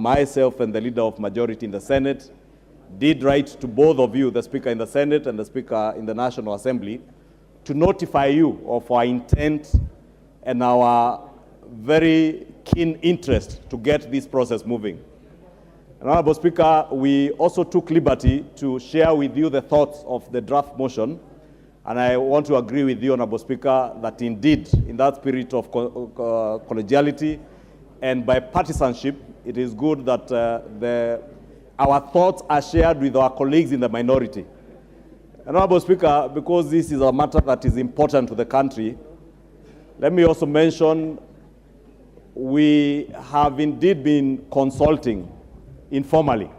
myself and the leader of majority in the Senate did write to both of you, the Speaker in the Senate and the Speaker in the National Assembly, to notify you of our intent and our very keen interest to get this process moving. And Honorable Speaker, we also took liberty to share with you the thoughts of the draft motion, and I want to agree with you, Honorable Speaker, that indeed, in that spirit of collegiality and bipartisanship, it is good that our thoughts are shared with our colleagues in the minority. And Honorable Speaker, because this is a matter that is important to the country, let me also mention we have indeed been consulting informally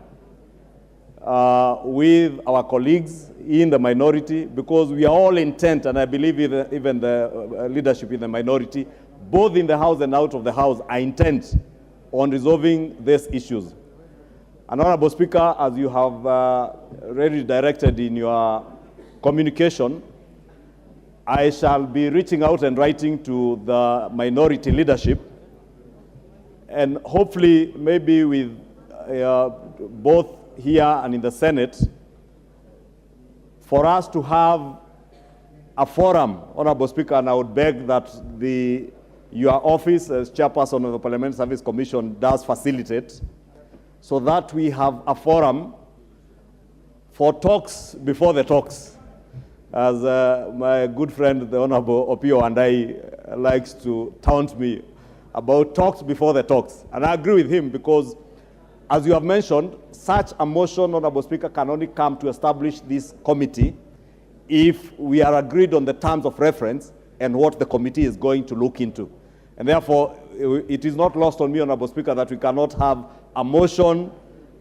with our colleagues in the minority, because we are all intent, and I believe even the leadership in the minority, both in the House and out of the House, are intent on resolving these issues. And Honorable Speaker, as you have already directed in your communication, I shall be reaching out and writing to the minority leadership, and hopefully maybe with both here and in the Senate, for us to have a forum, Honorable Speaker, and I would beg that your office as chairperson of the Parliamentary Service Commission does facilitate, so that we have a forum for talks before the talks. As my good friend, the Honorable Opio, and I likes to taunt me about talks before the talks. And I agree with him, because, as you have mentioned, such a motion, Honorable Speaker, can only come to establish this committee if we are agreed on the terms of reference and what the committee is going to look into. And therefore, it is not lost on me, Honorable Speaker, that we cannot have a motion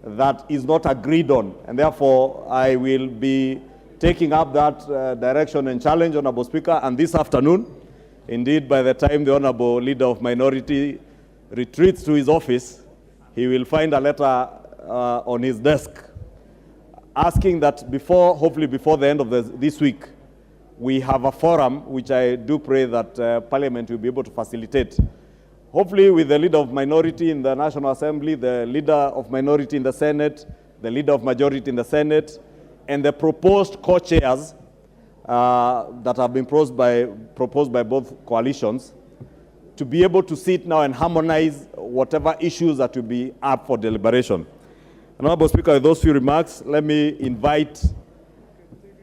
that is not agreed on. And therefore, I will be taking up that direction and challenge, Honorable Speaker, and this afternoon, indeed, by the time the Honorable Leader of Minority retreats to his office, he will find a letter on his desk asking that hopefully before the end of this week, we have a forum, which I do pray that Parliament will be able to facilitate. Hopefully with the Leader of Minority in the National Assembly, the Leader of Minority in the Senate, the Leader of Majority in the Senate, and the proposed co-chairs that have been proposed by both coalitions, to be able to sit now and harmonize whatever issues that will be up for deliberation. And Honorable Speaker, with those few remarks, let me invite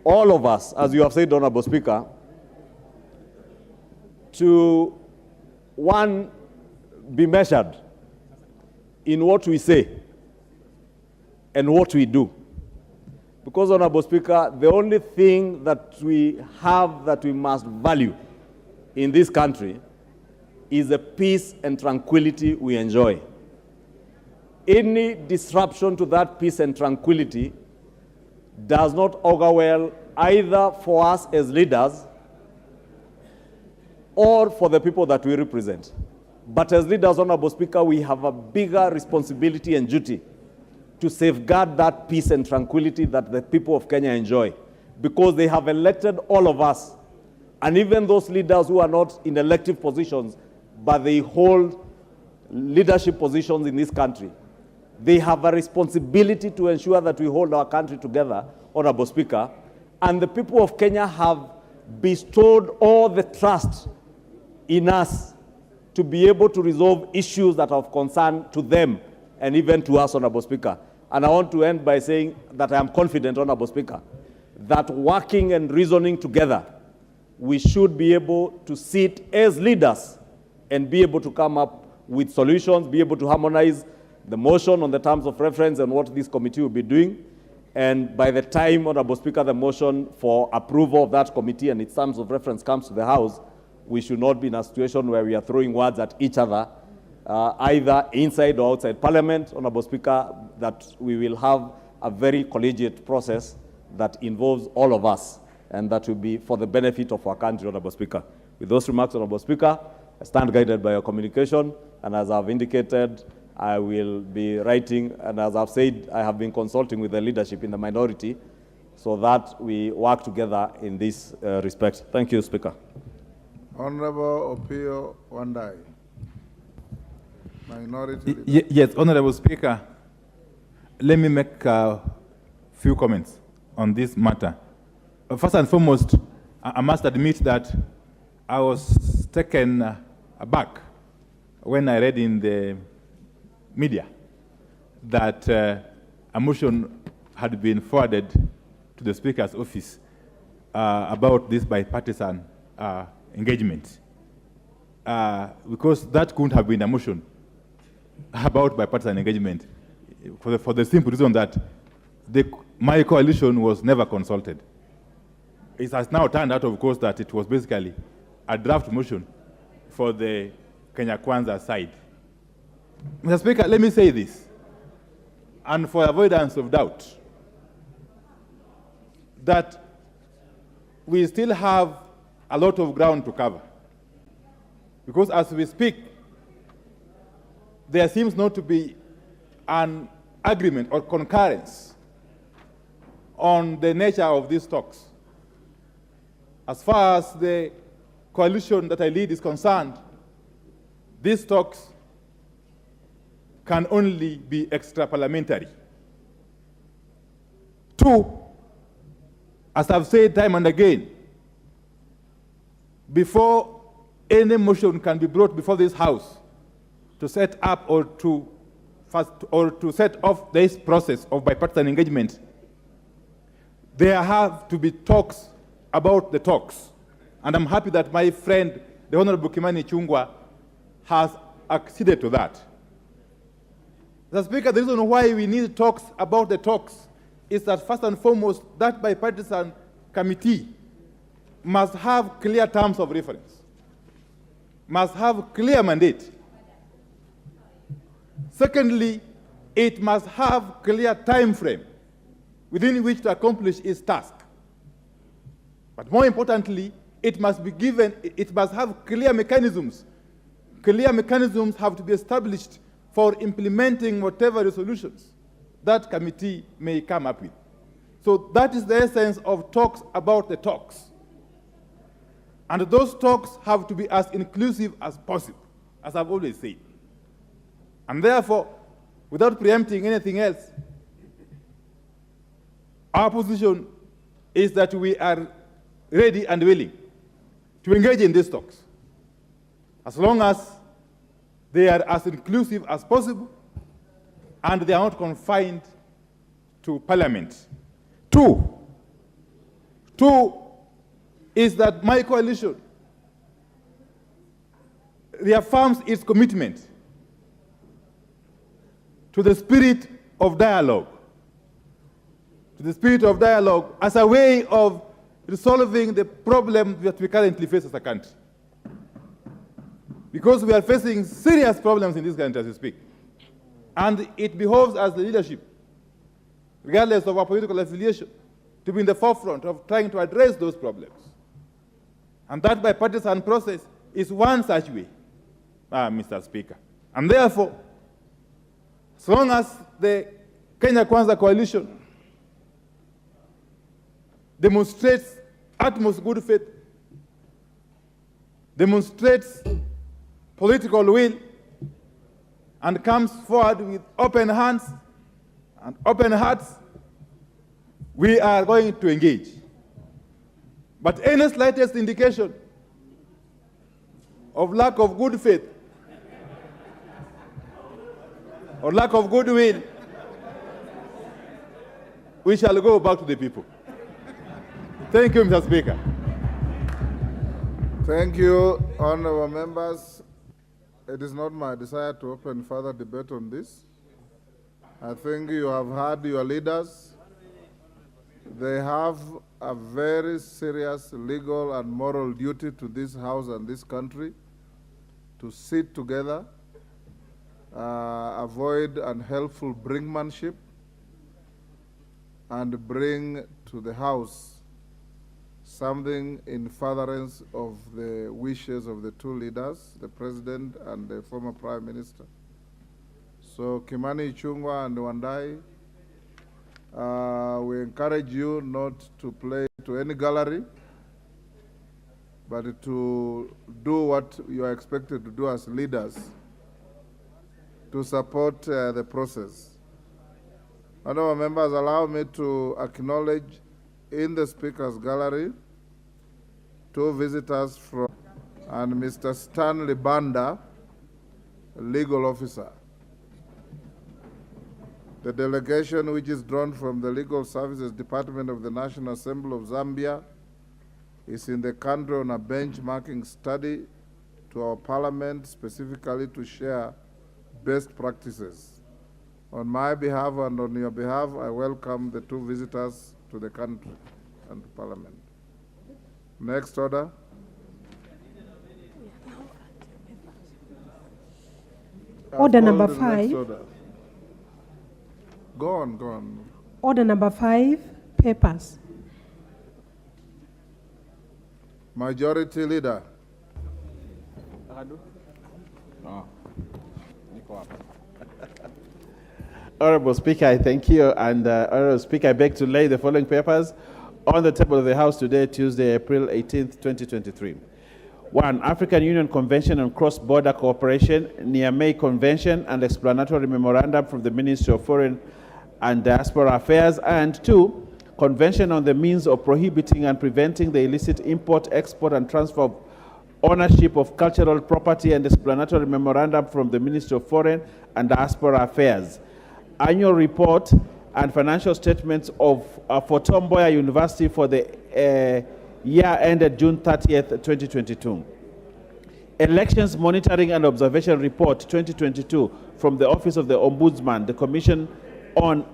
all of us, as you have said, Honorable Speaker, to, one, be measured in what we say and what we do. Because, Honorable Speaker, the only thing that we have that we must value in this country is the peace and tranquility we enjoy. Any disruption to that peace and tranquility does not augur well either for us as leaders or for the people that we represent. But as leaders, Honorable Speaker, we have a bigger responsibility and duty to safeguard that peace and tranquility that the people of Kenya enjoy, because they have elected all of us, and even those leaders who are not in elective positions, but they hold leadership positions in this country. They have a responsibility to ensure that we hold our country together, Honorable Speaker, and the people of Kenya have bestowed all the trust in us to be able to resolve issues that are of concern to them and even to us, Honorable Speaker. And I want to end by saying that I am confident, Honorable Speaker, that working and reasoning together, we should be able to sit as leaders and be able to come up with solutions, be able to harmonize the motion on the terms of reference and what this committee will be doing. And by the time, Honorable Speaker, the motion for approval of that committee and its terms of reference comes to the House, we should not be in a situation where we are throwing words at each other, either inside or outside Parliament, Honorable Speaker, that we will have a very collegiate process that involves all of us, and that will be for the benefit of our country, Honorable Speaker. With those remarks, Honorable Speaker, I stand guided by your communication, and as I've indicated, I will be writing, and as I've said, I have been consulting with the leadership in the minority so that we work together in this respect. Thank you, Speaker. Honorable Opio Wandai. Minority Leader. Yes, Honorable Speaker, let me make a few comments on this matter. First and foremost, I must admit that I was taken aback when I read in the media that a motion had been forwarded to the Speaker's office about this bipartisan engagement. Because that couldn't have been a motion about bipartisan engagement for the simple reason that my coalition was never consulted. It has now turned out, of course, that it was basically a draft motion for the Kenya Kwanza side. Mr. Speaker, let me say this, and for avoidance of doubt, that we still have a lot of ground to cover. Because as we speak, there seems not to be an agreement or concurrence on the nature of these talks. As far as the coalition that I lead is concerned, these talks can only be extra-parliamentary. Two, as I've said time and again, before any motion can be brought before this House to set up or to set off this process of bipartisan engagement, there have to be talks about the talks. And I'm happy that my friend, the Honorable Kimani Ichung'wah, has acceded to that. Mr. Speaker, the reason why we need talks about the talks is that first and foremost, that bipartisan committee must have clear terms of reference, must have clear mandate. Secondly, it must have clear time frame within which to accomplish its task. But more importantly, it must have clear mechanisms. Clear mechanisms have to be established for implementing whatever resolutions that committee may come up with. So that is the essence of talks about the talks. And those talks have to be as inclusive as possible, as I've always said. And therefore, without preempting anything else, our position is that we are ready and willing to engage in these talks, as long as they are as inclusive as possible and they are not confined to Parliament. Two is that my coalition reaffirms its commitment to the spirit of dialogue, as a way of resolving the problem that we currently face as a country. Because we are facing serious problems in this country as we speak. And it behoves us, the leadership, regardless of our political affiliation, to be in the forefront of trying to address those problems. And that bipartisan process is one such way, Mr. Speaker. And therefore, as long as the Kenya Kwanza coalition demonstrates utmost good faith, demonstrates political will, and comes forward with open hands and open hearts, we are going to engage. But any slightest indication of lack of good faith or lack of goodwill, we shall go back to the people. Thank you, Mr. Speaker. Thank you, honorable members. It is not my desire to open further debate on this. I think you have heard your leaders. They have a very serious legal and moral duty to this House and this country to sit together, avoid unhelpful brinkmanship, and bring to the House something in furtherance of the wishes of the two leaders, the President and the former Prime Minister. So Kimani Ichung'wah and Wandai, we encourage you not to play to any gallery, but to do what you are expected to do as leaders to support the process. Honorable members, allow me to acknowledge in the Speaker's Gallery 2 visitors from and Mr. Stanley Banda, legal officer. The delegation, which is drawn from the Legal Services Department of the National Assembly of Zambia, is in the country on a benchmarking study to our parliament, specifically to share best practices. On my behalf and on your behalf, I welcome the 2 visitors to the country and the parliament. Next order. Order number 5. Order. Go on. Order number 5, papers. Majority Leader. Honorable Speaker, I thank you. And Honorable Speaker, I beg to lay the following papers on the table of the House today, Tuesday, April 18th, 2023. 1. African Union Convention on Cross-Border Cooperation, Niamey Convention and Explanatory Memorandum from the Ministry of Foreign and Diaspora Affairs. And 2. Convention on the means of prohibiting and preventing the illicit import, export, and transfer of ownership of cultural property and explanatory memorandum from the Ministry of Foreign and Diaspora Affairs. Annual report and financial statements of for Tom Mboya University for the year ended June 30th, 2022. Elections Monitoring and Observation Report 2022 from the Office of the Ombudsman, the Commission on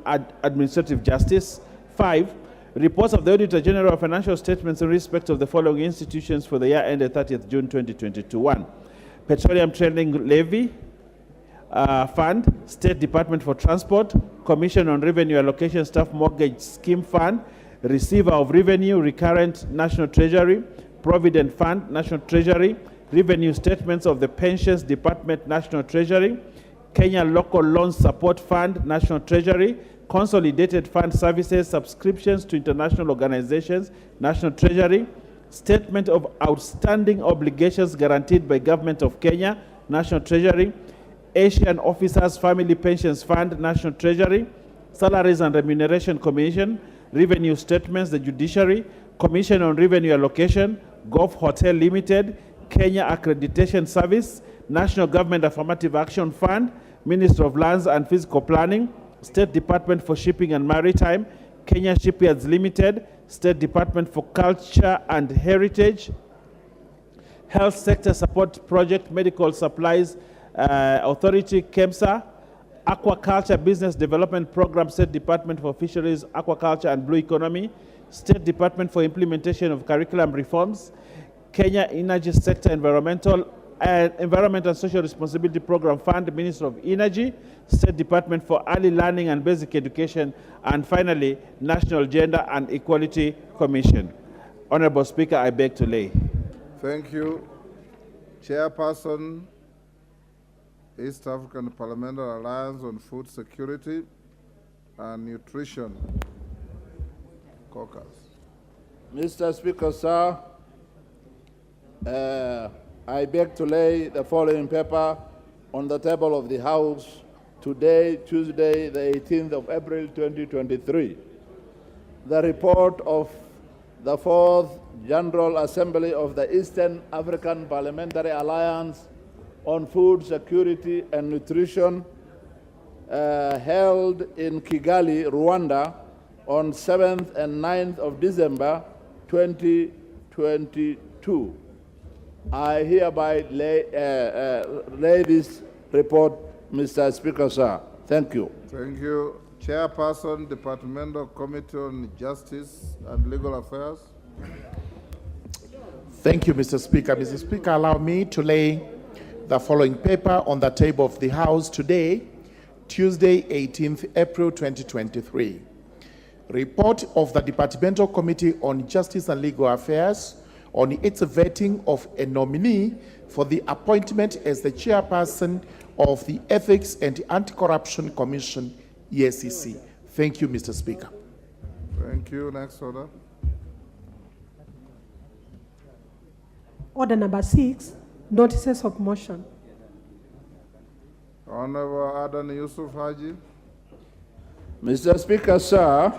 Administrative Justice. 5. Reports of the Auditor General of Financial Statements in respect of the following institutions for the year ended 30th June 2022. 1. Petroleum Trading Levy Fund, State Department for Transport, Commission on Revenue Allocation Staff Mortgage Scheme Fund, Receiver of Revenue, Recurrent National Treasury, Provident Fund, National Treasury, Revenue Statements of the Pensions Department, National Treasury, Kenya Local Loan Support Fund, National Treasury, Consolidated Fund Services, Subscriptions to International Organizations, National Treasury, Statement of Outstanding Obligations Guaranteed by Government of Kenya, National Treasury, Asian Officers Family Pensions Fund, National Treasury, Salaries and Remuneration Commission, Revenue Statements, the Judiciary, Commission on Revenue Allocation, Gulf Hotel Limited, Kenya Accreditation Service, National Government Affirmative Action Fund, Ministry of Lands and Physical Planning, State Department for Shipping and Maritime, Kenya Shipyards Limited, State Department for Culture and Heritage, Health Sector Support Project, Medical Supplies Authority, KEMSA, Aquaculture Business Development Program, State Department for Fisheries, Aquaculture and Blue Economy, State Department for Implementation of Curriculum Reforms, Kenya Energy Sector Environmental and Social Responsibility Program Fund, Ministry of Energy, State Department for Early Learning and Basic Education, and finally, National Gender and Equality Commission. Honorable Speaker, I beg to lay. Thank you. Chairperson, East African Parliamentary Alliance on Food Security and Nutrition, Caucus. Mr. Speaker, sir, I beg to lay the following paper on the table of the House today, Tuesday, the 18th of April, 2023. The report of the 4th General Assembly of the Eastern African Parliamentary Alliance on Food Security and Nutrition held in Kigali, Rwanda on 7th and 9th of December 2022. I hereby lay this report, Mr. Speaker, sir. Thank you. Thank you. Chairperson, Departmental Committee on Justice and Legal Affairs. Thank you, Mr. Speaker. Mr. Speaker, allow me to lay the following paper on the table of the House today, Tuesday, 18th April 2023. Report of the Departmental Committee on Justice and Legal Affairs on its vetting of a nominee for the appointment as the chairperson of the Ethics and Anti-Corruption Commission, EACC. Thank you, Mr. Speaker. Thank you. Next order. Order number 6, notices of motion. Honorable Adan Yusuf Haji. Mr. Speaker, sir,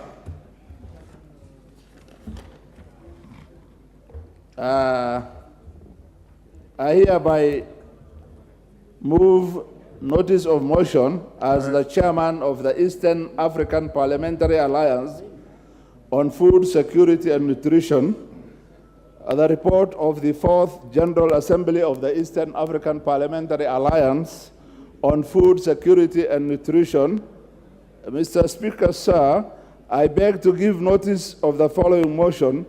I hereby move notice of motion as the chairman of the Eastern African Parliamentary Alliance on Food Security and Nutrition, the report of the 4th General Assembly of the Eastern African Parliamentary Alliance on Food Security and Nutrition. Mr. Speaker, sir, I beg to give notice of the following motion,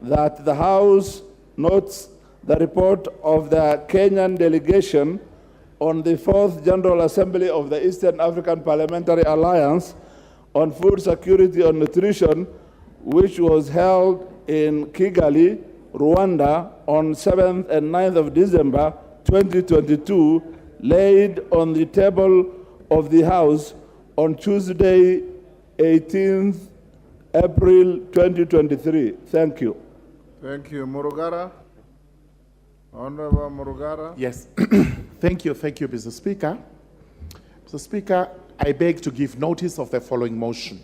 that the House notes the report of the Kenyan delegation on the 4th General Assembly of the Eastern African Parliamentary Alliance on Food Security and Nutrition, which was held in Kigali, Rwanda on 7th and 9th of December 2022, laid on the table of the House on Tuesday, 18th April 2023. Thank you. Thank you. Murugara. Honorable Murugara. Yes. Thank you, Mr. Speaker. Mr. Speaker, I beg to give notice of the following motion,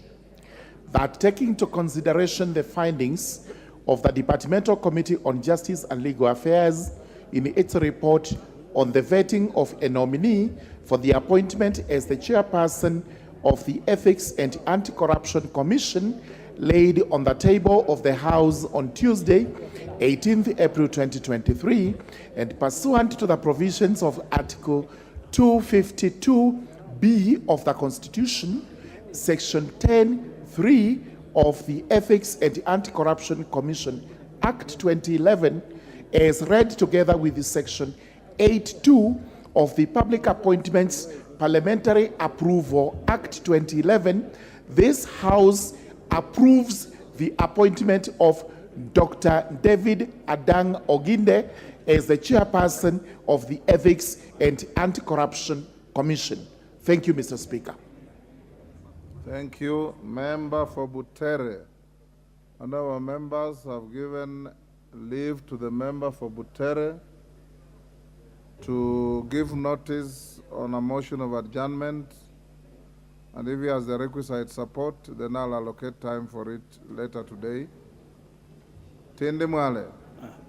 that taking into consideration the findings of the Departmental Committee on Justice and Legal Affairs in its report on the vetting of a nominee for the appointment as the chairperson of the Ethics and Anti-Corruption Commission, laid on the table of the House on Tuesday, 18th April 2023, and pursuant to the provisions of Article 252B of the Constitution, Section 10(3) of the Ethics and Anti-Corruption Commission Act 2011, as read together with the Section 8(2) of the Public Appointments Parliamentary Approval Act 2011, this House approves the appointment of Dr. David Adang Oginde as the chairperson of the Ethics and Anti-Corruption Commission. Thank you, Mr. Speaker. Thank you. Member for Butere. And our members have given leave to the member for Butere to give notice on a motion of adjournment. And if he has the requisite support, then I'll allocate time for it later today. Tindi Mwale.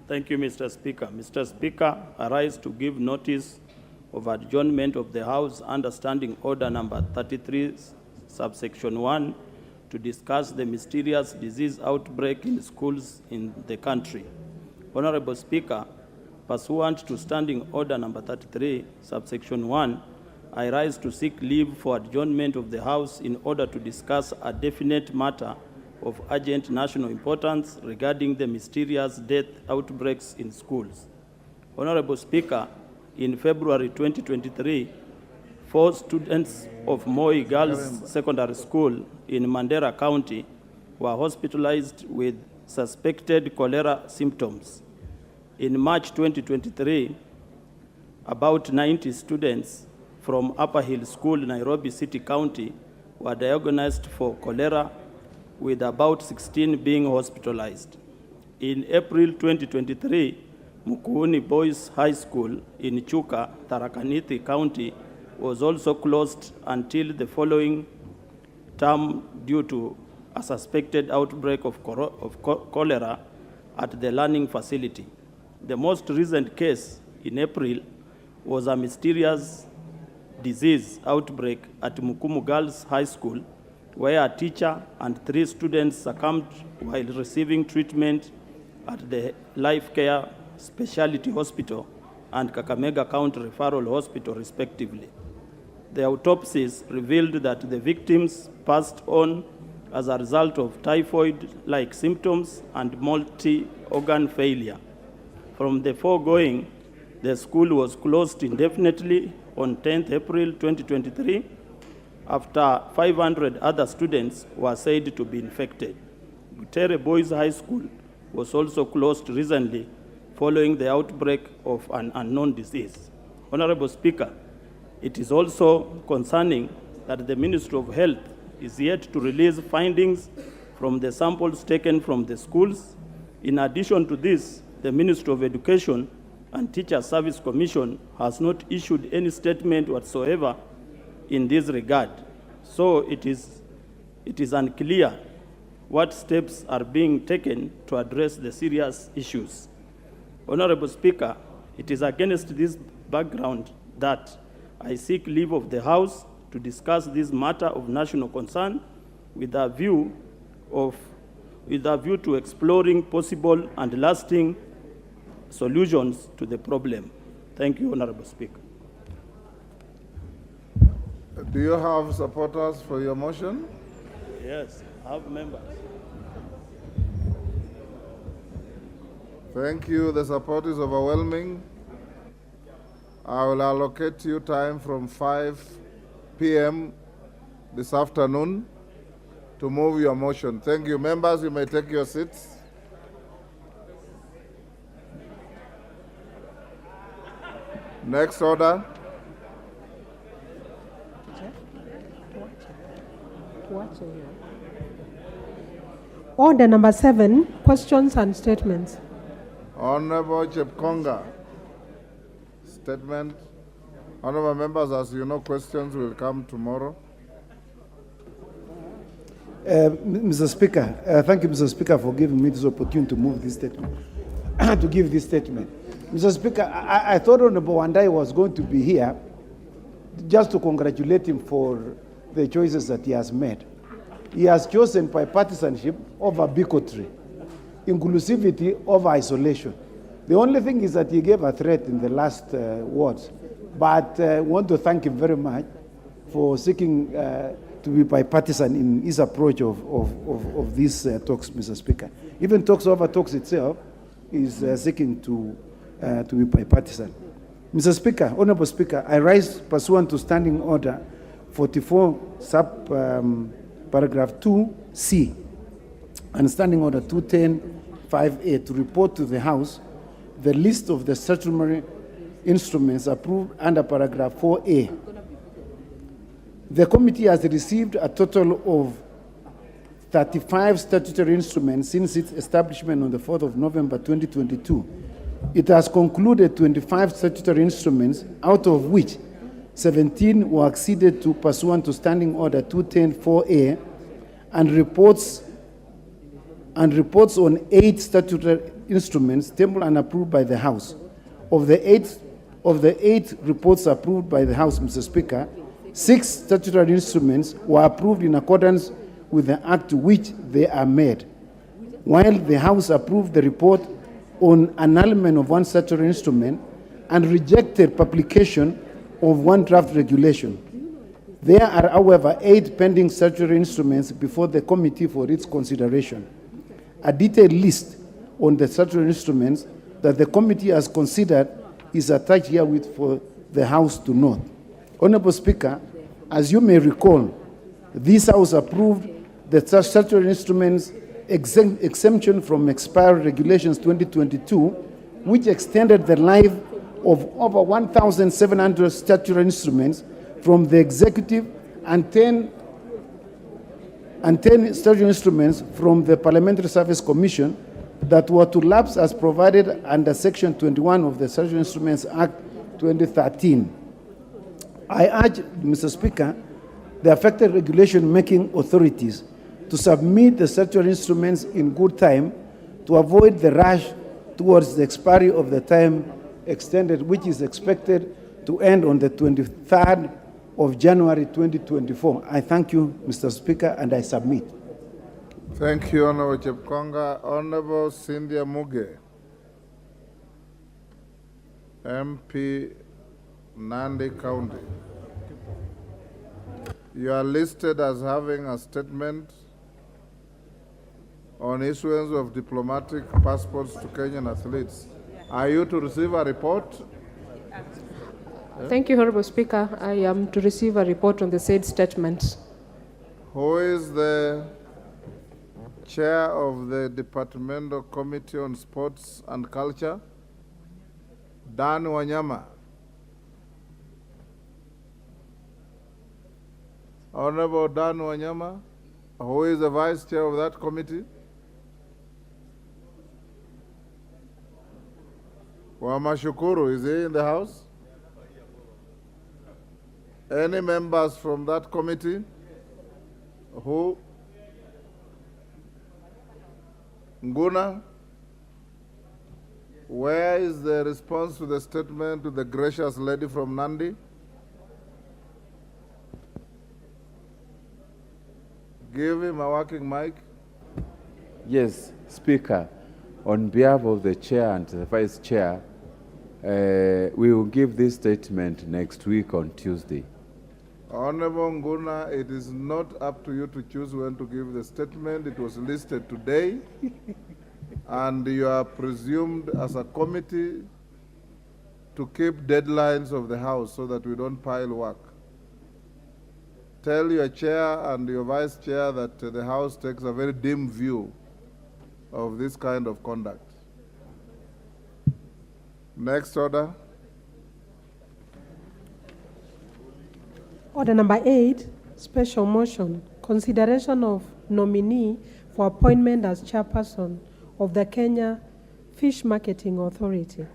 Thank you, Mr. Speaker. Mr. Speaker, I rise to give notice of adjournment of the House under Standing Order number 33, subsection 1, to discuss the mysterious disease outbreak in schools in the country. Honorable Speaker, pursuant to Standing Order number 33, subsection 1, I rise to seek leave for adjournment of the House in order to discuss a definite matter of urgent national importance regarding the mysterious death outbreaks in schools. Honorable Speaker, in February 2023, 4 students of Moi Girls Secondary School in Mandera County were hospitalized with suspected cholera symptoms. In March 2023, about 90 students from Upper Hill School, Nairobi City County, were diagnosed for cholera, with about 16 being hospitalized. In April 2023, Mukuuni Boys High School in Chuka, Tharaka Nithi County, was also closed until the following term due to a suspected outbreak of cholera at the learning facility. The most recent case in April was a mysterious disease outbreak at Mukumu Girls High School, where a teacher and 3 students succumbed while receiving treatment at the Life Care Specialty Hospital and Kakamega County Referral Hospital, respectively. The autopsies revealed that the victims passed on as a result of typhoid-like symptoms and multi-organ failure. From the foregoing, the school was closed indefinitely on 10th April 2023 after 500 other students were said to be infected. Butere Boys High School was also closed recently following the outbreak of an unknown disease. Honorable Speaker, it is also concerning that the Ministry of Health is yet to release findings from the samples taken from the schools. In addition to this, the Ministry of Education and Teacher Service Commission has not issued any statement whatsoever in this regard. So it is unclear what steps are being taken to address the serious issues. Honorable Speaker, it is against this background that I seek leave of the House to discuss this matter of national concern with a view to exploring possible and lasting solutions to the problem. Thank you, Honorable Speaker. Do you have supporters for your motion? Yes, I have members. Thank you. The support is overwhelming. I will allocate you time from 5 p.m. this afternoon to move your motion. Thank you. Members, you may take your seats. Next order. Order number 7, questions and statements. Honorable Chepkonga. Statement. Honorable members, as you know, questions will come tomorrow. Mr. Speaker, thank you, Mr. Speaker, for giving me this opportunity to move this statement, to give this statement. Mr. Speaker, I thought Honorable Wandai was going to be here just to congratulate him for the choices that he has made. He has chosen bipartisanship over bigotry, inclusivity over isolation. The only thing is that he gave a threat in the last words, but I want to thank him very much for seeking to be bipartisan in his approach of these talks, Mr. Speaker. Even talks over talks itself is seeking to be bipartisan. Mr. Speaker, Honorable Speaker, I rise pursuant to Standing Order 44 paragraph 2C and Standing Order 210(5)(a) to report to the House the list of the statutory instruments approved under paragraph 4A. The committee has received a total of 35 statutory instruments since its establishment on the 4th of November 2022. It has concluded 25 statutory instruments, out of which 17 were acceded to pursuant to Standing Order 210(4)(a) and reports on 8 statutory instruments tabled and approved by the House. Of the eight reports approved by the House, Mr. Speaker, 6 statutory instruments were approved in accordance with the Act to which they are made, while the House approved the report on annulment of 1 statutory instrument and rejected publication of 1 draft regulation. There are, however, 8 pending statutory instruments before the committee for its consideration. A detailed list on the statutory instruments that the committee has considered is attached herewith for the House to note. Honorable Speaker, as you may recall, this House approved the statutory instruments exemption from expired regulations 2022, which extended the life of over 1,700 statutory instruments from the executive and 10 statutory instruments from the Parliamentary Service Commission that were to lapse as provided under Section 21 of the Statutory Instruments Act 2013. I urge, Mr. Speaker, the affected regulation-making authorities to submit the statutory instruments in good time to avoid the rush towards the expiry of the time extended, which is expected to end on the 23rd of January 2024. I thank you, Mr. Speaker, and I submit. Thank you, Honorable Chepkonga. Honorable Cynthia Muge, MP, Nandi County. You are listed as having a statement on issuance of diplomatic passports to Kenyan athletes. Are you to receive a report? Thank you, Honorable Speaker. I am to receive a report on the said statement. Who is the chair of the Departmental Committee on Sports and Culture? Dan Wanyama. Honorable Dan Wanyama, who is the vice chair of that committee? Wamashukuru, is he in the house? Any members from that committee? Who? Nguna? Where is the response to the statement to the gracious lady from Nandi? Give him a working mic. Yes, Speaker. On behalf of the Chair and the Vice Chair, we will give this statement next week on Tuesday. Honorable Nguna, it is not up to you to choose when to give the statement. It was listed today, and you are presumed as a committee to keep deadlines of the House so that we don't pile work. Tell your chair and your vice chair that the House takes a very dim view of this kind of conduct. Next order. Order number 8, special motion, consideration of nominee for appointment as chairperson of the Kenya Fish Marketing Authority.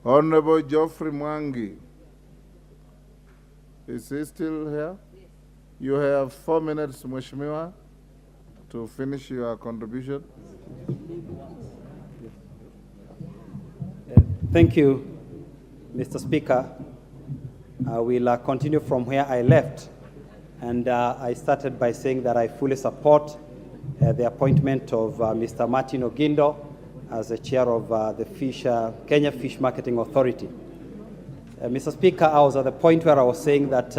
Honorable Geoffrey Mwangi. Is he still here? Yes. You have 4 minutes, Mheshimiwa, to finish your contribution. Thank you, Mr. Speaker. I will continue from where I left. And I started by saying that I fully support the appointment of Mr. Martin Ogindo as the chair of the Kenya Fish Marketing Authority. Mr. Speaker, I was at the point where I was saying that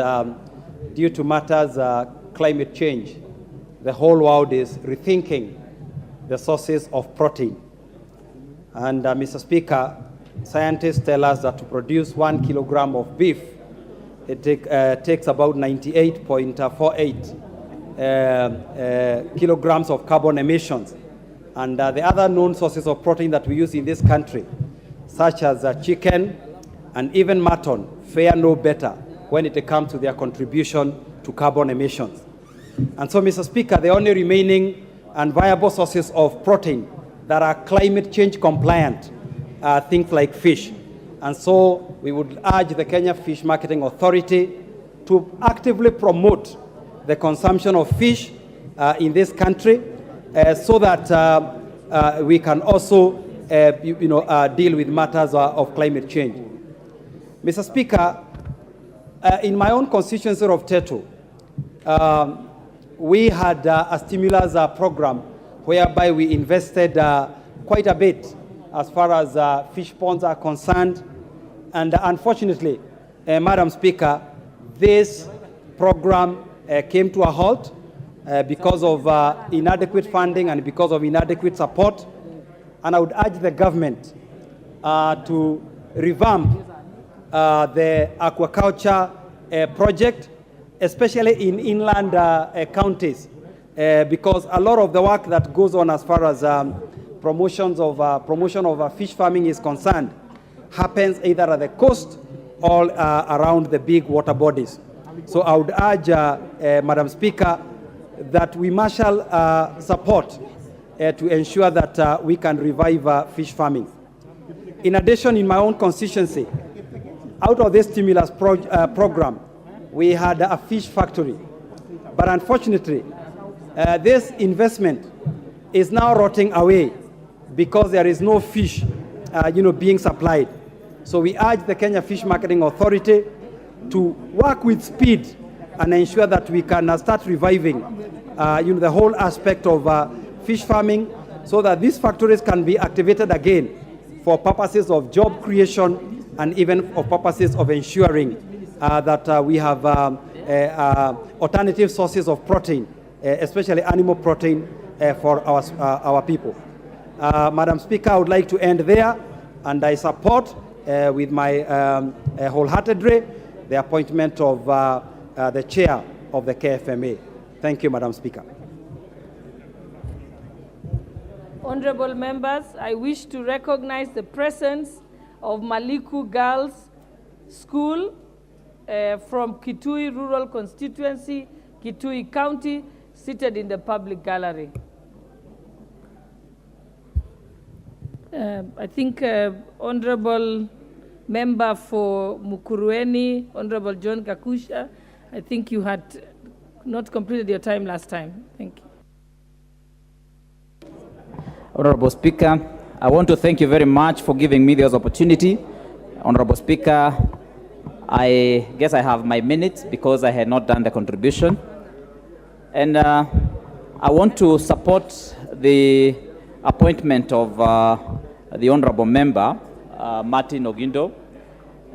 due to matters climate change, the whole world is rethinking the sources of protein. And Mr. Speaker, scientists tell us that to produce 1 kilogram of beef, it takes about 98.48 kilograms of carbon emissions. And the other known sources of protein that we use in this country, such as chicken and even mutton, fare no better when it comes to their contribution to carbon emissions. And so, Mr. Speaker, the only remaining and viable sources of protein that are climate change compliant are things like fish. And so we would urge the Kenya Fish Marketing Authority to actively promote the consumption of fish in this country, so that we can also deal with matters of climate change. Mr. Speaker, in my own constituency of Tetu, we had a stimulus program whereby we invested quite a bit as far as fish ponds are concerned. And unfortunately, Madam Speaker, this program came to a halt because of inadequate funding and because of inadequate support. And I would urge the government to revamp the aquaculture project, especially in inland counties, because a lot of the work that goes on as far as promotion of fish farming is concerned happens either at the coast or around the big water bodies. So I would urge, Madam Speaker, that we marshal support to ensure that we can revive fish farming. In addition, in my own constituency, out of this stimulus program, we had a fish factory. But unfortunately, this investment is now rotting away because there is no fish being supplied. So we urge the Kenya Fish Marketing Authority to work with speed and ensure that we can start reviving the whole aspect of fish farming, so that these factories can be activated again for purposes of job creation and even for purposes of ensuring that we have alternative sources of protein, especially animal protein, for our people. Madam Speaker, I would like to end there, and I support with my wholeheartedly the appointment of the chair of the KFMA. Thank you, Madam Speaker. Honorable members, I wish to recognize the presence of Maliku girls school from Kitui Rural Constituency, Kitui County, seated in the public gallery. I think Honorable Member for Mukurueni, Honorable John Kakusha, I think you had not completed your time last time. Thank you. Honorable Speaker, I want to thank you very much for giving me this opportunity. Honorable Speaker, I guess I have my minutes because I had not done the contribution. And I want to support the appointment of the Honorable Member, Martin Ogindo.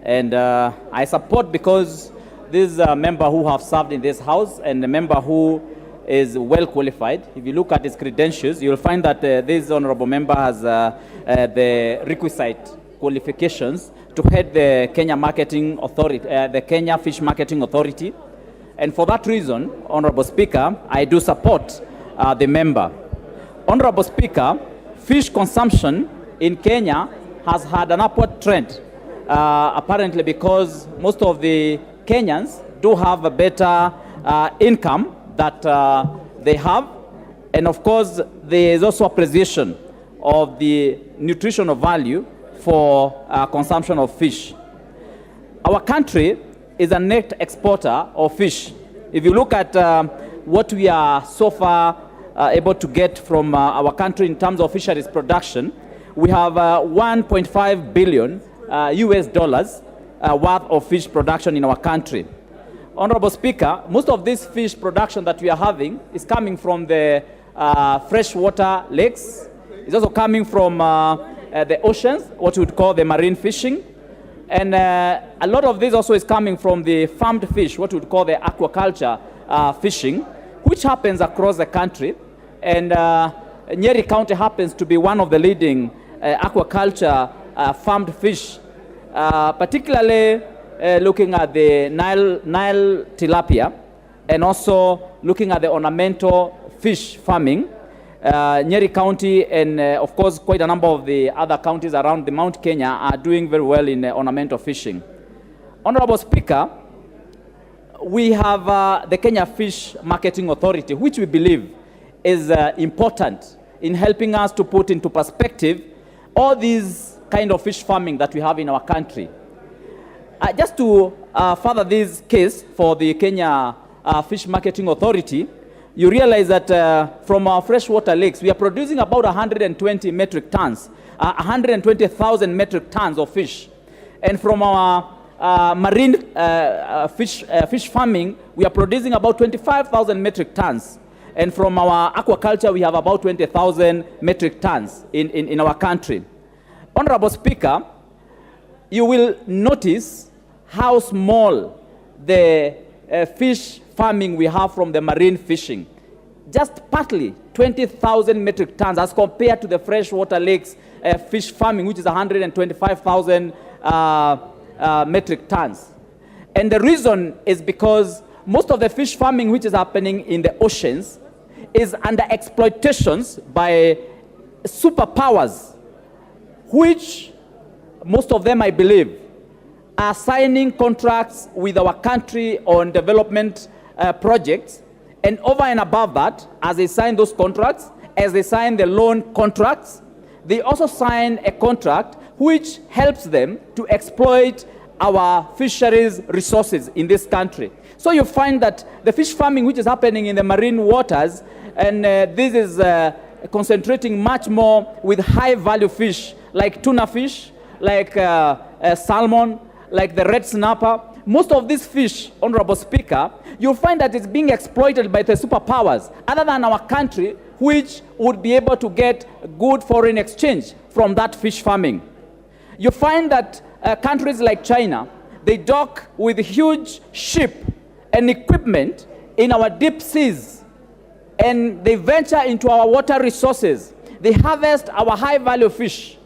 And I support because this is a member who have served in this House and a member who is well qualified. If you look at his credentials, you'll find that this Honorable Member has the requisite qualifications to head the Kenya Marketing Authority, the Kenya Fish Marketing Authority. And for that reason, Honorable Speaker, I do support the member. Honorable Speaker, fish consumption in Kenya has had an upward trend, apparently because most of the Kenyans do have a better income that they have. And of course, there is also appreciation of the nutritional value for consumption of fish. Our country is a net exporter of fish. If you look at what we are so far able to get from our country in terms of fisheries production, we have 1.5 billion US dollars worth of fish production in our country. Honorable Speaker, most of this fish production that we are having is coming from the freshwater lakes. It's also coming from the oceans, what we would call the marine fishing. And a lot of this also is coming from the farmed fish, what we would call the aquaculture fishing, which happens across the country. And Nyeri County happens to be one of the leading aquaculture farmed fish, particularly looking at the Nile tilapia, and also looking at the ornamental fish farming. Nyeri County and of course quite a number of the other counties around the Mount Kenya are doing very well in ornamental fishing. Honorable Speaker, we have the Kenya Fish Marketing Authority, which we believe is important in helping us to put into perspective all these kind of fish farming that we have in our country. Just to further this case for the Kenya Fish Marketing Authority, you realize that from our freshwater lakes, we are producing about 120 metric tons, 120,000 metric tons of fish. And from our marine fish farming, we are producing about 25,000 metric tons. And from our aquaculture, we have about 20,000 metric tons in our country. Honorable Speaker, you will notice how small the fish farming we have from the marine fishing. Just partly 20,000 metric tons as compared to the freshwater lakes fish farming, which is 125,000 metric tons. And the reason is because most of the fish farming which is happening in the oceans is under exploitations by superpowers, which most of them, I believe, are signing contracts with our country on development projects. And over and above that, as they sign those contracts, as they sign the loan contracts, they also sign a contract which helps them to exploit our fisheries resources in this country. So you find that the fish farming which is happening in the marine waters, and this is concentrating much more with high value fish, like tuna fish, like salmon, like the red snapper. Most of these fish, Honorable Speaker, you'll find that it's being exploited by the superpowers other than our country, which would be able to get good foreign exchange from that fish farming. You find that countries like China, they dock with huge ship and equipment in our deep seas, and they venture into our water resources. They harvest our high value fish.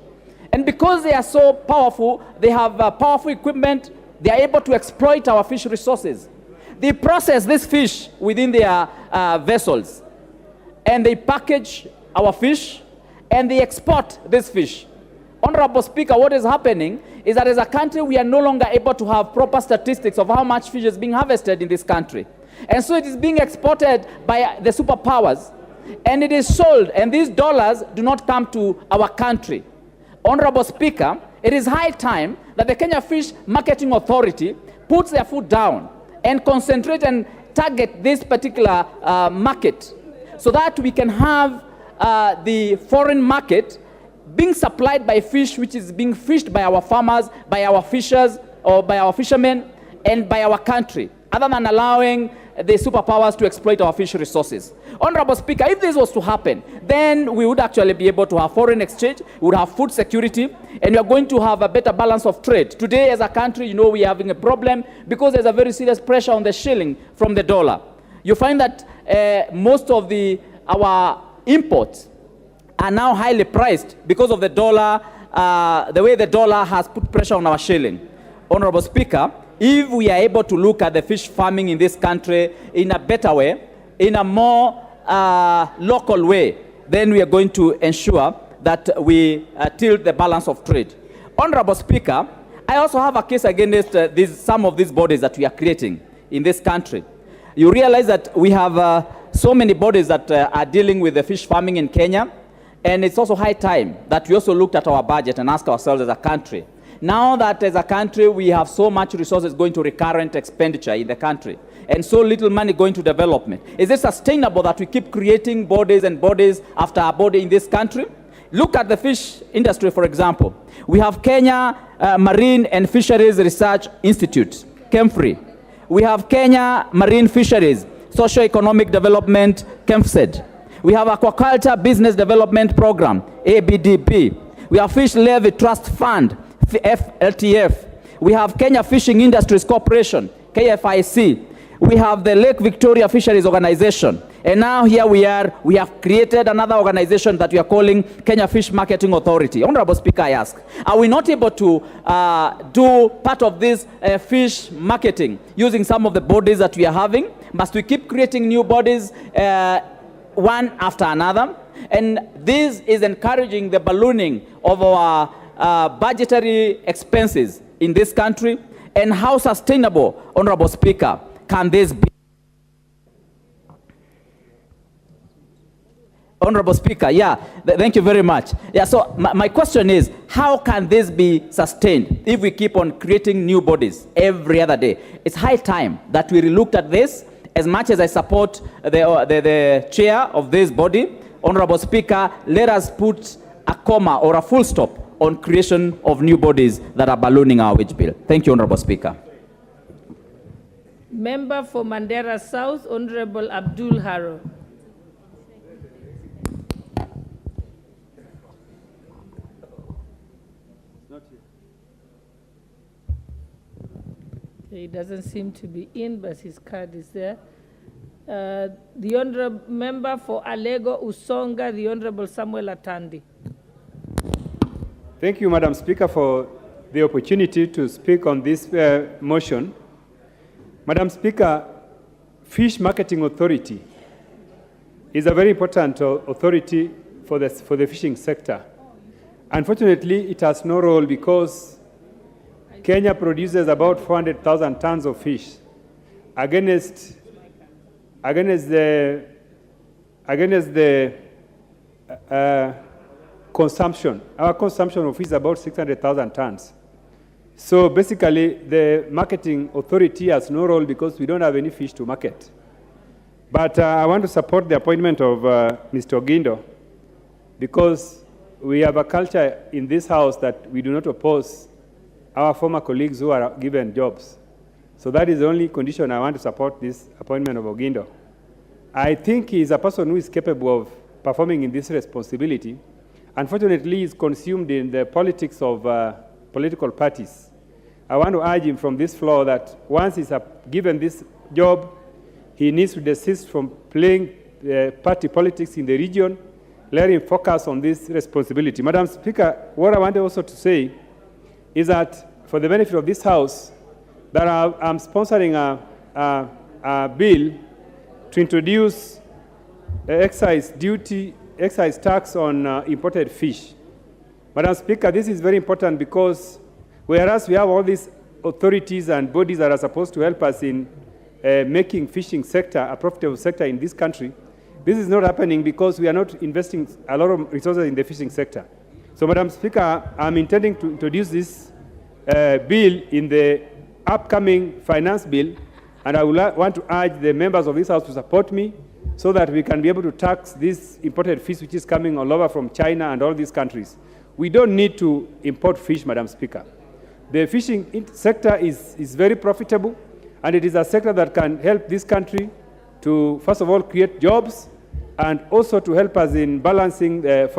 And because they are so powerful, they have powerful equipment, they are able to exploit our fish resources. They process this fish within their vessels, and they package our fish, and they export this fish. Honorable Speaker, what is happening is that as a country, we are no longer able to have proper statistics of how much fish is being harvested in this country. And so it is being exported by the superpowers, and it is sold, and these dollars do not come to our country. Honorable Speaker, it is high time that the Kenya Fish Marketing Authority puts their foot down and concentrate and target this particular market so that we can have the foreign market being supplied by fish which is being fished by our farmers, by our fishers, or by our fishermen, and by our country, other than allowing the superpowers to exploit our fish resources. Honorable Speaker, if this was to happen, then we would actually be able to have foreign exchange, we would have food security, and we are going to have a better balance of trade. Today, as a country, you know, we are having a problem because there's a very serious pressure on the shilling from the dollar. You find that most of our imports are now highly priced because of the dollar, the way the dollar has put pressure on our shilling. Honorable Speaker, if we are able to look at the fish farming in this country in a better way, in a more local way, then we are going to ensure that we tilt the balance of trade. Honorable Speaker, I also have a case against some of these bodies that we are creating in this country. You realize that we have so many bodies that are dealing with the fish farming in Kenya, and it's also high time that we also looked at our budget and asked ourselves as a country, now that as a country we have so much resources going to recurrent expenditure in the country and so little money going to development, is it sustainable that we keep creating bodies and bodies after a body in this country? Look at the fish industry, for example. We have Kenya Marine and Fisheries Research Institute, KEMFRI. We have Kenya Marine Fisheries Socio-Economic Development, KEMFSED. We have Aquaculture Business Development Program, ABDP. We have Fish Levy Trust Fund, FLTF. We have Kenya Fishing Industries Corporation, KFIC. We have the Lake Victoria Fisheries Organization. And now here we have created another organization that we are calling Kenya Fish Marketing Authority. Honorable Speaker, I ask, are we not able to do part of this fish marketing using some of the bodies that we are having? Must we keep creating new bodies one after another? And this is encouraging the ballooning of our budgetary expenses in this country. And how sustainable, Honorable Speaker, can this be? Honorable Speaker, thank you very much. So my question is, how can this be sustained if we keep on creating new bodies every other day? It's high time that we relooked at this. As much as I support the chair of this body, Honorable Speaker, let us put a comma or a full stop on creation of new bodies that are ballooning our wage bill. Thank you, Honorable Speaker. Member for Mandera South, Honorable Abdul Haro. He doesn't seem to be in, but his card is there. The Honorable Member for Alego Usonga, the Honorable Samuel Atandi. Thank you, Madam Speaker, for the opportunity to speak on this motion. Madam Speaker, Fish Marketing Authority is a very important authority for the fishing sector. Unfortunately, it has no role because Kenya produces about 400,000 tons of fish against the consumption. Our consumption of fish is about 600,000 tons. So basically, the marketing authority has no role because we don't have any fish to market. But I want to support the appointment of Mr. Ogindo because we have a culture in this house that we do not oppose our former colleagues who are given jobs. So that is the only condition I want to support this appointment of Ogindo. I think he is a person who is capable of performing in this responsibility. Unfortunately, he is consumed in the politics of political parties. I want to urge him from this floor that once he's given this job, he needs to desist from playing party politics in the region. Let him focus on this responsibility. Madam Speaker, what I wanted also to say is that for the benefit of this House, that I'm sponsoring a bill to introduce excise tax on imported fish. Madam Speaker, this is very important because whereas we have all these authorities and bodies that are supposed to help us in making fishing sector a profitable sector in this country, this is not happening because we are not investing a lot of resources in the fishing sector. So, Madam Speaker, I'm intending to introduce this bill in the upcoming finance bill, and I would want to urge the members of this House to support me so that we can be able to tax this imported fish which is coming all over from China and all these countries. We don't need to import fish, Madam Speaker. The fishing sector is very profitable, and it is a sector that can help this country to, first of all, create jobs and also to help us in balancing the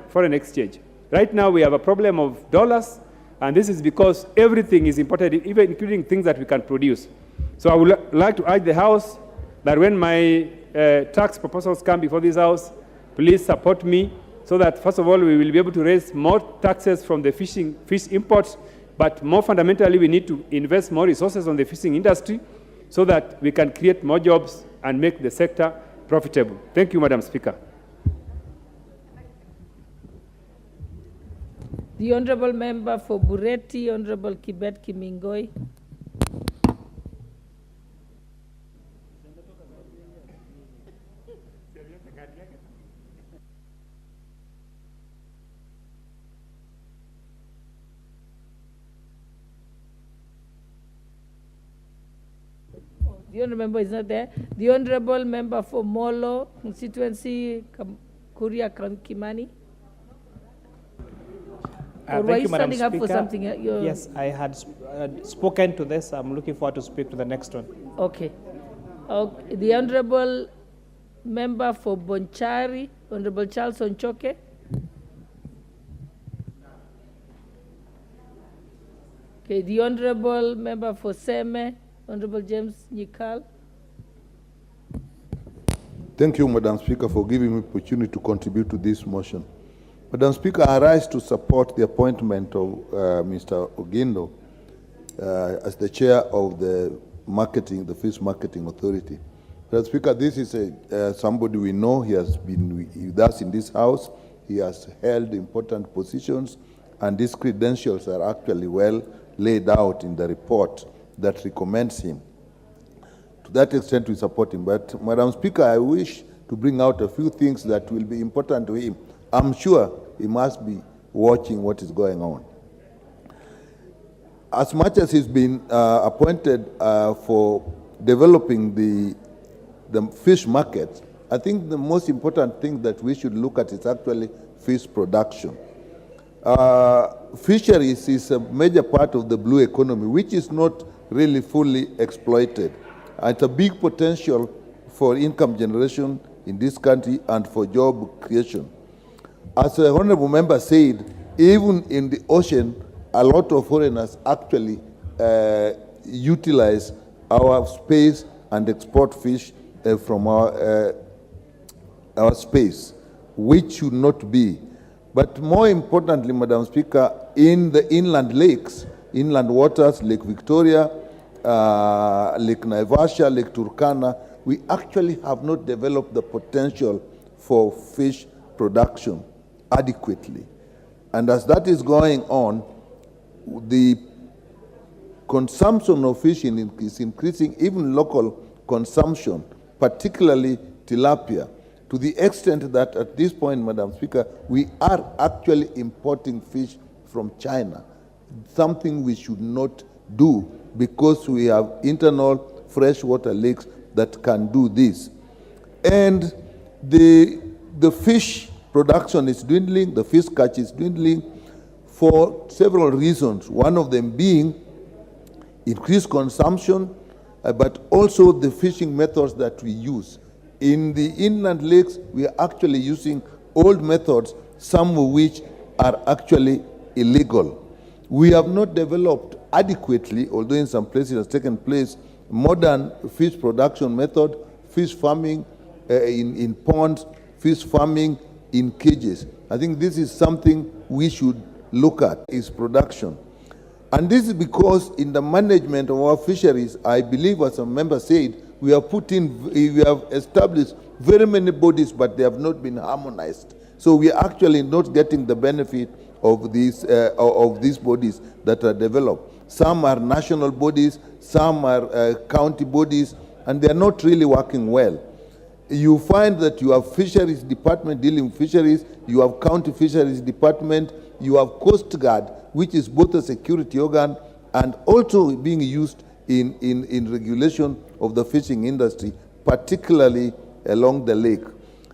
foreign exchange. Right now, we have a problem of dollars, and this is because everything is imported, even including things that we can produce. So I would like to urge the House that when my tax proposals come before this House, please support me so that, first of all, we will be able to raise more taxes from the fish imports, but more fundamentally, we need to invest more resources on the fishing industry so that we can create more jobs and make the sector profitable. Thank you, Madam Speaker. The Honourable Member for Bureti, Honourable Kibet Kimingoi. The Honourable Member is not there. The Honourable Member for Molo, constituency, Kuria Kimani. Or were you standing up for something? Yes, I had spoken to this. I'm looking forward to speak to the next one. Okay. The Honourable Member for Bonchari, Honourable Charles Onchoke. Okay, the Honourable Member for Seme, Honourable James Nyikal. Thank you, Madam Speaker, for giving me opportunity to contribute to this motion. Madam Speaker, I rise to support the appointment of Mr. Ogindo as the chair of the Fish Marketing Authority. Madam Speaker, this is somebody we know. He has been with us in this House. He has held important positions, and these credentials are actually well laid out in the report that recommends him. To that extent, we support him. But, Madam Speaker, I wish to bring out a few things that will be important to him. I'm sure he must be watching what is going on. As much as he's been appointed for developing the fish market, I think the most important thing that we should look at is actually fish production. Fisheries is a major part of the blue economy, which is not really fully exploited. It's a big potential for income generation in this country and for job creation. As the Honourable Member said, even in the ocean, a lot of foreigners actually utilize our space and export fish from our space, which should not be. But more importantly, Madam Speaker, in the inland lakes, inland waters, Lake Victoria, Lake Naivasha, Lake Turkana, we actually have not developed the potential for fish production adequately. And as that is going on, the consumption of fish is increasing, even local consumption, particularly tilapia, to the extent that at this point, Madam Speaker, we are actually importing fish from China, something we should not do because we have internal freshwater lakes that can do this. And the fish production is dwindling, the fish catch is dwindling for several reasons, one of them being increased consumption, but also the fishing methods that we use. In the inland lakes, we are actually using old methods, some of which are actually illegal. We have not developed adequately, although in some places it has taken place, modern fish production method, fish farming in ponds, fish farming in cages. I think this is something we should look at, is production. And this is because in the management of our fisheries, I believe, as a member said, we have established very many bodies, but they have not been harmonized. So we are actually not getting the benefit of these bodies that are developed. Some are national bodies, some are county bodies, and they are not really working well. You find that you have fisheries department dealing with fisheries, you have county fisheries department, you have Coast Guard, which is both a security organ and also being used in regulation of the fishing industry, particularly along the lake.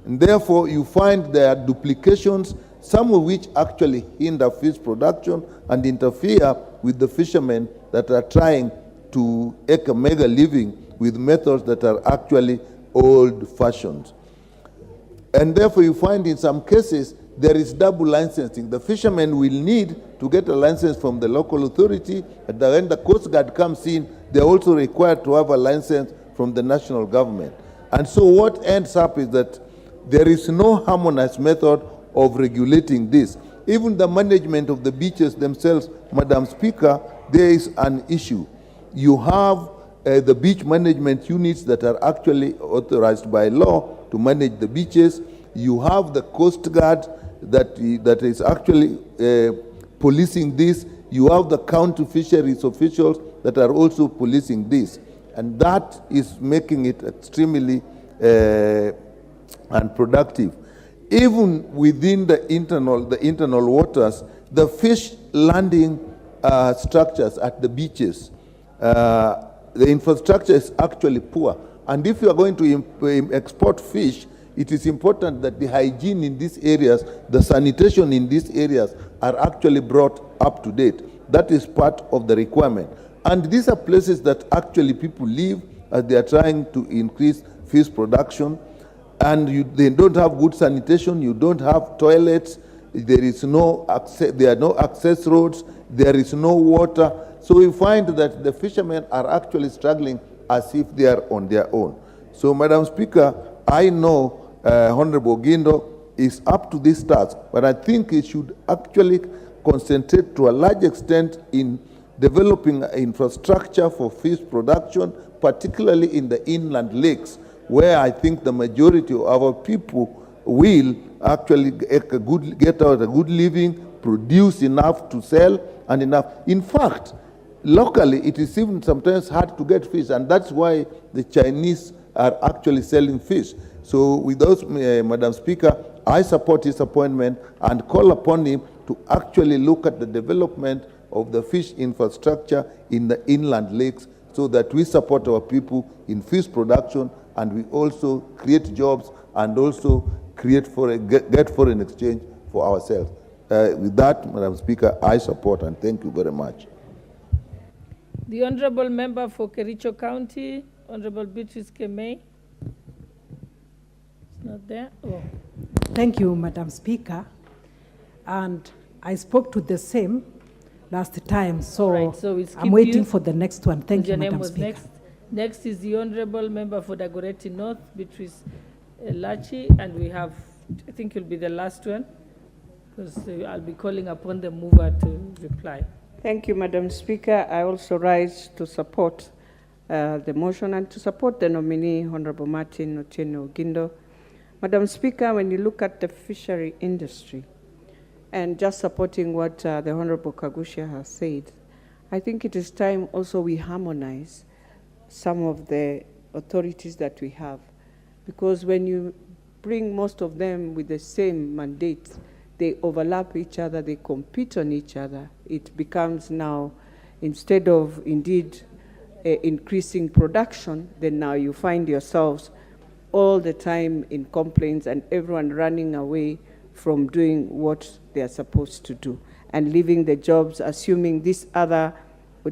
And therefore, you find there are duplications, some of which actually hinder fish production and interfere with the fishermen that are trying to make a mega living with methods that are actually old-fashioned. And therefore, you find in some cases there is double licensing. The fishermen will need to get a license from the local authority, and when the Coast Guard comes in, they're also required to have a license from the national government. And so what ends up is that there is no harmonized method of regulating this. Even the management of the beaches themselves, Madam Speaker, there is an issue. You have the beach management units that are actually authorized by law to manage the beaches. You have the Coast Guard that is actually policing this. You have the county fisheries officials that are also policing this. And that is making it extremely unproductive. Even within the internal waters, the fish landing structures at the beaches, the infrastructure is actually poor. And if you are going to export fish, it is important that the hygiene in these areas, the sanitation in these areas are actually brought up to date. That is part of the requirement. And these are places that actually people live as they are trying to increase fish production. And they don't have good sanitation, you don't have toilets, there are no access roads, there is no water. So we find that the fishermen are actually struggling as if they are on their own. So, Madam Speaker, I know Honorable Gindo is up to this task, but I think he should actually concentrate to a large extent in developing infrastructure for fish production, particularly in the inland lakes, where I think the majority of our people will actually get out a good living, produce enough to sell, and enough. In fact, locally, it is even sometimes hard to get fish, and that's why the Chinese are actually selling fish. So with those, Madam Speaker, I support his appointment and call upon him to actually look at the development of the fish infrastructure in the inland lakes so that we support our people in fish production and we also create jobs and also create get foreign exchange for ourselves. With that, Madam Speaker, I support and thank you very much. The Honourable Member for Kericho County, Honourable Beatrice Kemei. Not there. Oh. Thank you, Madam Speaker. And I spoke to the same last time, so, right, so I'm waiting for the next one. Thank you, Madam Speaker. Next is the Honourable Member for Dagoretti North, Beatrice Lachi, and we have, I think you'll be the last one, because I'll be calling upon the mover to reply. Thank you, Madam Speaker. I also rise to support the motion and to support the nominee, Honourable Martin Otieno Gindo. Madam Speaker, when you look at the fishery industry, and just supporting what the Honourable Kagusha has said, I think it is time also we harmonize some of the authorities that we have. Because when you bring most of them with the same mandate, they overlap each other, they compete on each other. It becomes now, instead of indeed increasing production, then now you find yourselves all the time in complaints and everyone running away from doing what they are supposed to do and leaving the jobs, assuming this other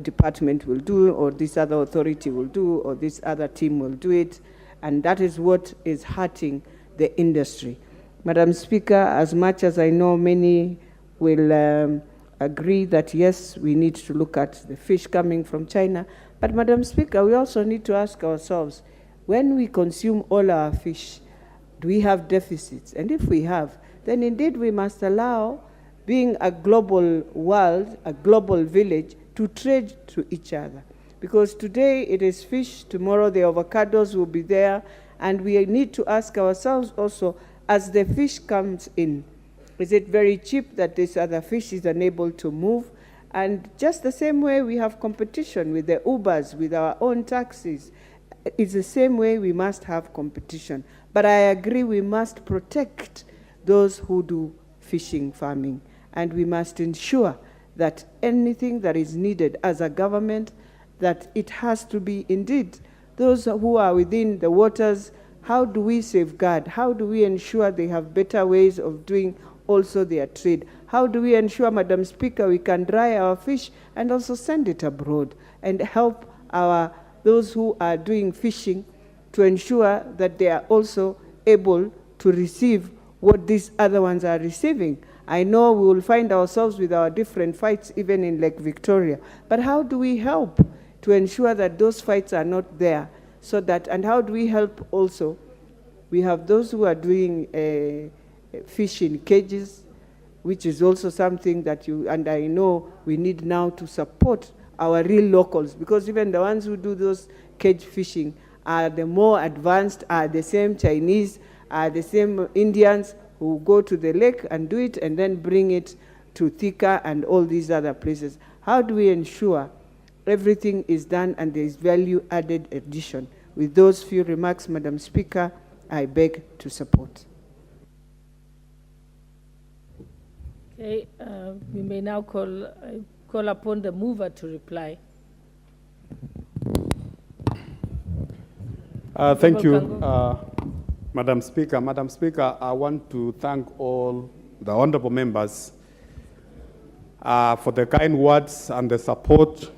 department will do, or this other authority will do, or this other team will do it. And that is what is hurting the industry. Madam Speaker, as much as I know many will agree that yes, we need to look at the fish coming from China, but Madam Speaker, we also need to ask ourselves, when we consume all our fish, do we have deficits? And if we have, then indeed we must allow, being a global world, a global village, to trade to each other. Because today it is fish, tomorrow the avocados will be there, and we need to ask ourselves also, as the fish comes in, is it very cheap that this other fish is unable to move? And just the same way we have competition with the Ubers, with our own taxis, it's the same way we must have competition. But I agree we must protect those who do fishing farming, and we must ensure that anything that is needed as a government, that it has to be indeed those who are within the waters. How do we safeguard? How do we ensure they have better ways of doing also their trade? How do we ensure, Madam Speaker, we can dry our fish and also send it abroad and help those who are doing fishing to ensure that they are also able to receive what these other ones are receiving? I know we will find ourselves with our different fights even in Lake Victoria, but how do we help to ensure that those fights are not there? So that, and how do we help also? We have those who are doing fish in cages, which is also something that and I know we need now to support our real locals, because even the ones who do those cage fishing are the more advanced, are the same Chinese, are the same Indians who go to the lake and do it and then bring it to Thika and all these other places. How do we ensure everything is done and there is value added addition? With those few remarks, Madam Speaker, I beg to support. Okay, we may now call upon the mover to reply. Thank you, Madam Speaker. Madam Speaker, I want to thank all the honorable members for the kind words and the support,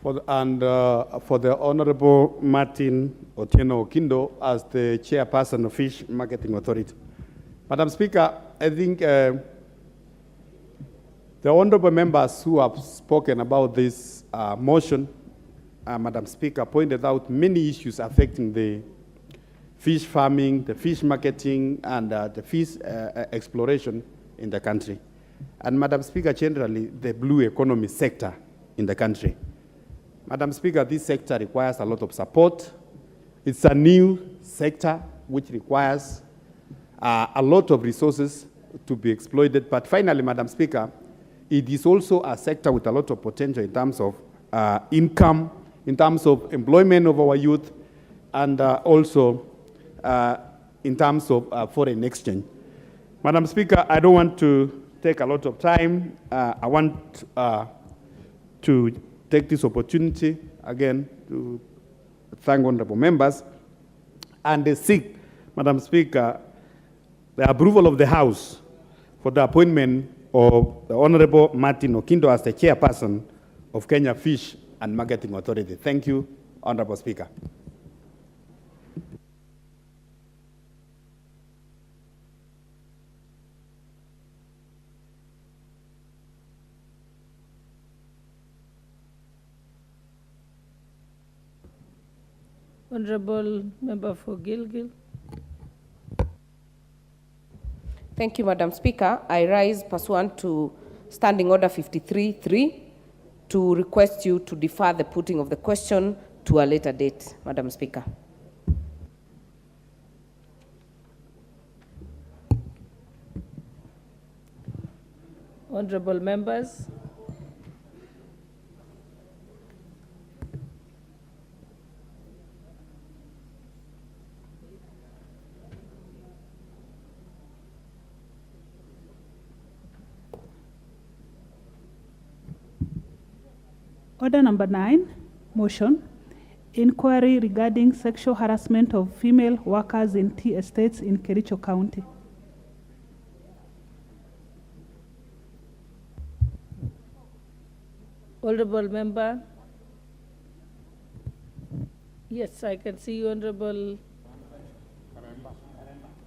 for the Honorable Martin Otieno Okindo as the chairperson of Fish Marketing Authority. Madam Speaker, I think the honorable members who have spoken about this motion, Madam Speaker, pointed out many issues affecting the fish farming, the fish marketing, and the fish exploration in the country. And Madam Speaker, generally, the blue economy sector in the country. Madam Speaker, this sector requires a lot of support. It's a new sector which requires a lot of resources to be exploited. But finally, Madam Speaker, it is also a sector with a lot of potential in terms of income, in terms of employment of our youth, and also in terms of foreign exchange. Madam Speaker, I don't want to take a lot of time. I want to take this opportunity again to thank honorable members and seek, Madam Speaker, the approval of the House for the appointment of the Honorable Martin Okindo as the chairperson of Kenya Fish and Marketing Authority. Thank you, Honorable Speaker. Honorable Member for Gilgil. Thank you, Madam Speaker. I rise pursuant to Standing Order 53.3 to request you to defer the putting of the question to a later date, Madam Speaker. Honorable members. Order number 9, motion, inquiry regarding sexual harassment of female workers in tea estates in Kericho County. Honorable member. Yes, I can see you, Honorable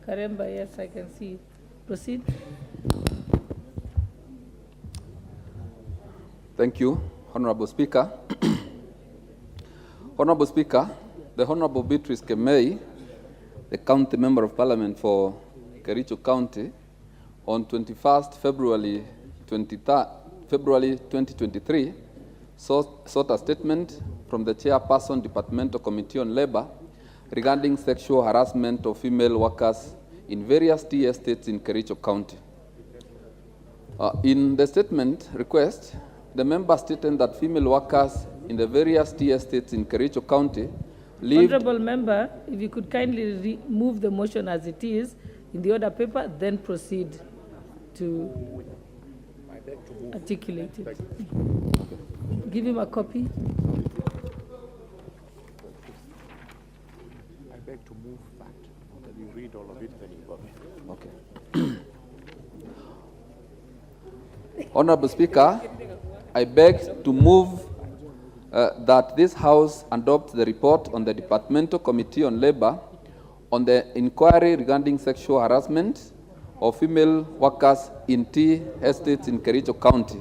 Karemba. Yes, I can see you. Proceed. Thank you, Honorable Speaker. Honorable Speaker, the Honorable Beatrice Kemei, the County Member of Parliament for Kericho County, on 21st February 2023, sought a statement from the Chairperson, Departmental Committee on Labor, regarding sexual harassment of female workers in various tea estates in Kericho County. In the statement request, the member stated that female workers in the various tea estates in Kericho County lived... Honorable member, if you could kindly move the motion as it is in the order paper, then proceed to articulate it. Give him a copy. I beg to move that. Then you read all of it, then you go. Okay. Honorable Speaker, I beg to move that this House adopt the report on the Departmental Committee on Labor on the inquiry regarding sexual harassment of female workers in tea estates in Kericho County,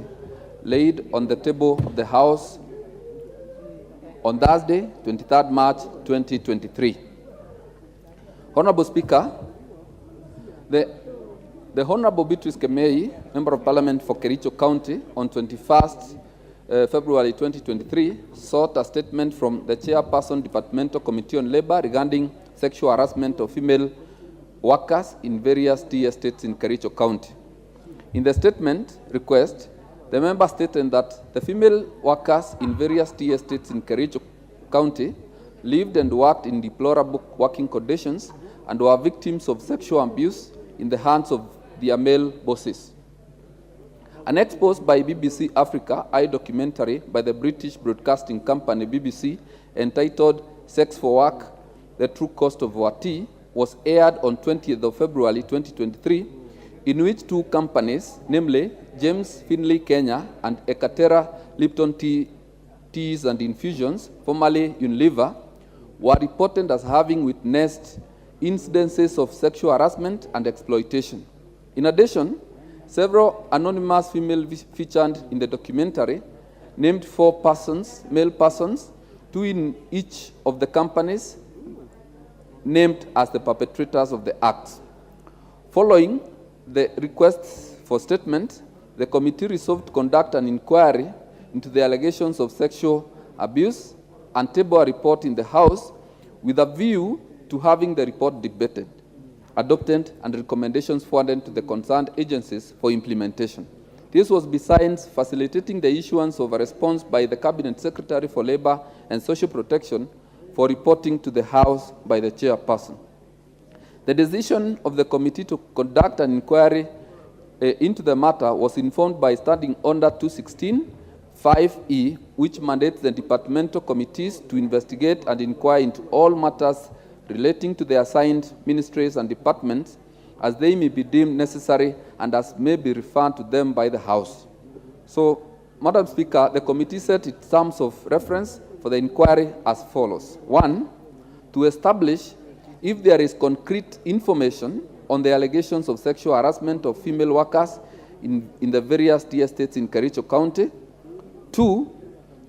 laid on the table of the House on Thursday, 23rd March 2023. Honorable Speaker, the Honorable Beatrice Kemei, Member of Parliament for Kericho County, on 21st February 2023, sought a statement from the Chairperson, Departmental Committee on Labor regarding sexual harassment of female workers in various tea estates in Kericho County. In the statement request, the member stated that the female workers in various tea estates in Kericho County lived and worked in deplorable working conditions and were victims of sexual abuse in the hands of their male bosses. An expose by BBC Africa, a documentary by the British broadcasting company BBC entitled Sex for Work, The True Cost of Our Tea, was aired on 20th of February 2023, in which two companies, namely James Finlay Kenya and Ekatera Lipton Teas and Infusions, formerly Unilever, were reported as having witnessed incidences of sexual harassment and exploitation. In addition, several anonymous females featured in the documentary named 4 persons, male persons, 2 in each of the companies, named as the perpetrators of the acts. Following the requests for statement, the committee resolved to conduct an inquiry into the allegations of sexual abuse and table a report in the House with a view to having the report debated, adopted, and recommendations forwarded to the concerned agencies for implementation. This was besides facilitating the issuance of a response by the Cabinet Secretary for Labor and Social Protection for reporting to the House by the chairperson. The decision of the committee to conduct an inquiry into the matter was informed by Standing Order 216(5)(e), which mandates the departmental committees to investigate and inquire into all matters relating to the assigned ministries and departments as they may be deemed necessary and as may be referred to them by the House. So, Madam Speaker, the committee set its terms of reference for the inquiry as follows. 1, to establish if there is concrete information on the allegations of sexual harassment of female workers in the various tea estates in Kericho County. 2,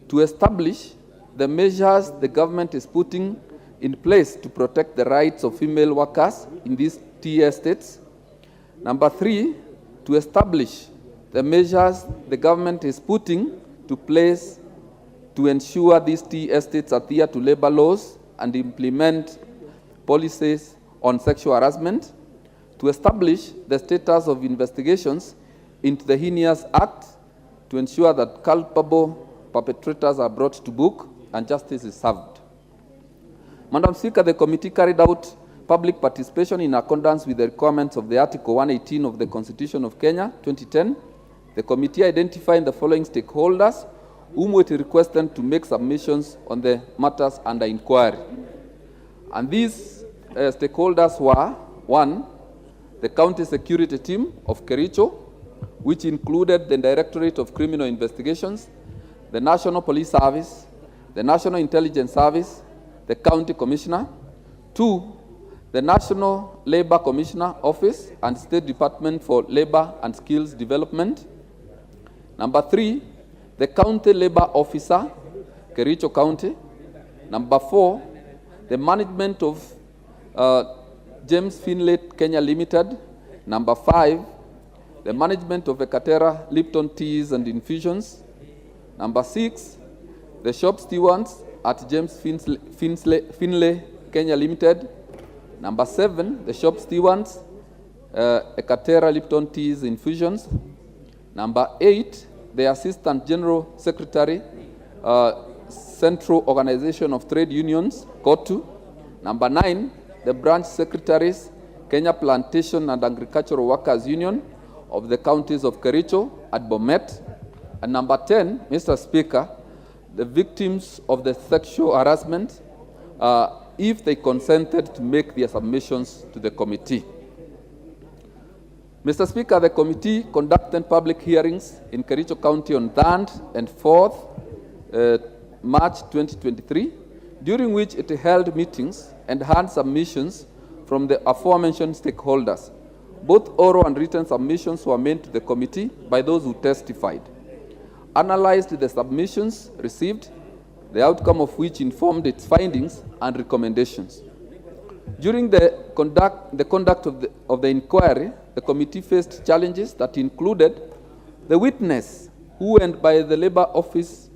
to establish the measures the government is putting in place to protect the rights of female workers in these tea estates. Number 3, to establish the measures the government is putting to place to ensure these tea estates adhere to labor laws and implement policies on sexual harassment, to establish the status of investigations into the heinous act to ensure that culpable perpetrators are brought to book and justice is served. Madam Speaker, the committee carried out public participation in accordance with the requirements of the Article 118 of the Constitution of Kenya, 2010. The committee identified the following stakeholders whom it requested to make submissions on the matters under inquiry. And these stakeholders were, 1, the county security team of Kericho, which included the Directorate of Criminal Investigations, the National Police Service, the National Intelligence Service, the County Commissioner. 2, the National Labor Commissioner Office and State Department for Labor and Skills Development. Number 3, the County Labor Officer, Kericho County. Number 4, the management of James Finlay Kenya Limited. Number 5, the management of Ekatera Lipton Teas and Infusions. Number 6, the shop stewards at James Finlay Kenya Limited. Number 7, the shop stewards, Ekatera Lipton Teas Infusions. Number 8, the Assistant General Secretary, Central Organization of Trade Unions, COTU. Number 9, the branch secretaries, Kenya Plantation and Agricultural Workers Union of the counties of Kericho at Bomet. And number 10, Mr. Speaker, the victims of the sexual harassment, if they consented to make their submissions to the committee. Mr. Speaker, the committee conducted public hearings in Kericho County on 3rd and 4th March 2023, during which it held meetings and had submissions from the aforementioned stakeholders. Both oral and written submissions were made to the committee by those who testified. Analyzed the submissions received, the outcome of which informed its findings and recommendations. During the conduct of the inquiry, the committee faced challenges that included the witness who went by the Labour Office